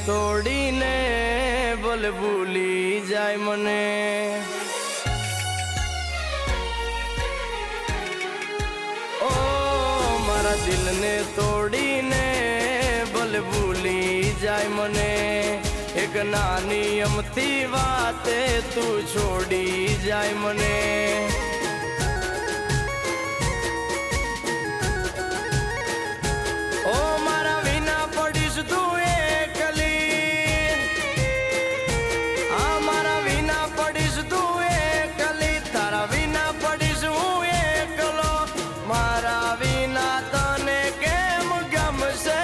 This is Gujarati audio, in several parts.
તોડીને ભલે ભૂલી જાય મને. ઓ મારા દિલને તોડીને ભલે ભૂલી જાય મને. એક નાની અમથી વાતે તું છોડી જાય મને. ઓ મારા વિના પડીશ તું એકલી. આ મારા વિના પડીશ તું એકલી. તારા વિના પડીશ હું એકલો. મારા વિના તને કેમ ગમશે?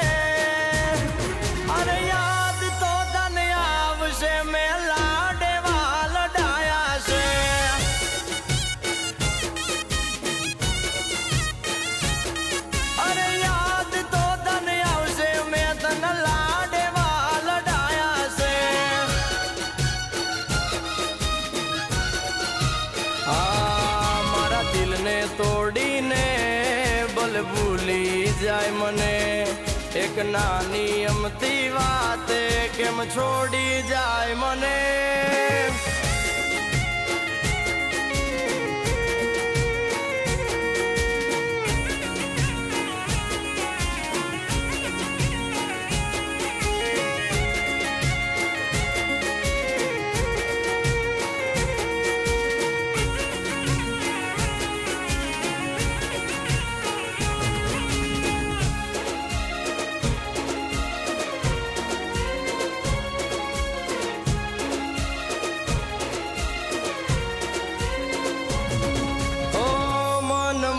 અરે યાદ તો તને આવશે. મેં લાડવા લડાયા છે. અરે યાદ તો તને આવશે. મેં તને લાડવા લડાયા છે. આ મારા દિલને તોડીને ભલે ભૂલી જાય મને. એક નાની અમથી વાતે કેમ છોડી જાય મને.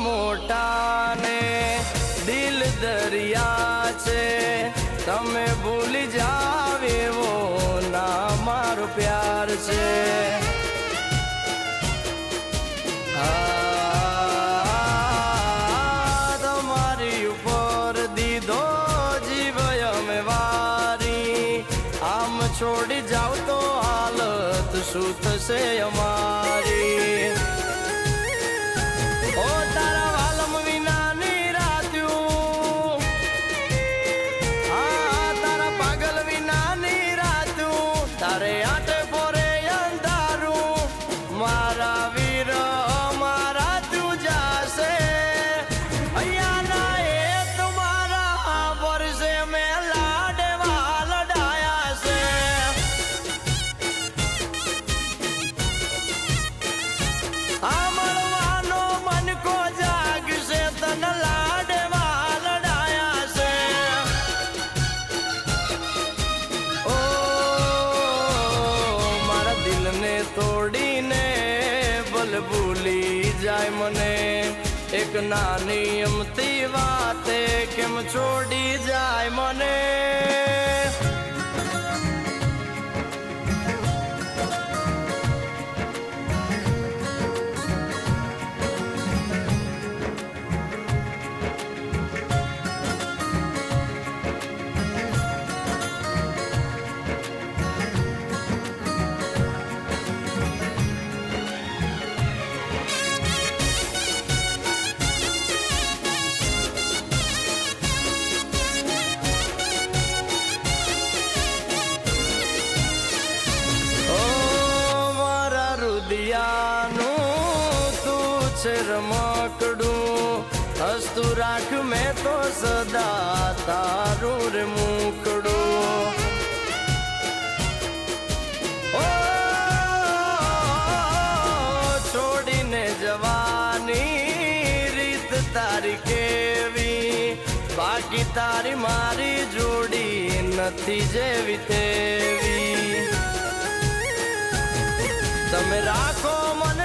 મોટાને દિલ દરિયા છે. તમે ભૂલી જાવ એવો ના મારો પ્યાર છે. તમારી ઉપર દીધો જીવ અમે વારી. આમ છોડી જાવ તો હાલત શું થશે અમારી? ઓ તારા વાલમ વિના નિરાત્યું. હા તારા પાગલ વિના નિરાત્યું. તારે આટે પોરે અંધારું. મારા વીર મારા તું જાશે. અહીંયા ના એ તમારા વર્ષે મેં લાડવા લડાયા છે. આ મળવાનો મનકો જાગશે. તને લાડવા લડાયા છે. ઓ મારા દિલને તોડીને ભલે ભૂલી જાય મને. એક નાની અમથી વાતે કેમ છોડી જાય મને. દિયાનું તું છે રમકડું. હસતું રાખ મેં તો સદા તારું રે મુકડું. ઓ છોડીને જવાની રીત તારી કેવી. બાકી તારી મારી જોડી નથી જેવી તેવી. તમે રાખો મને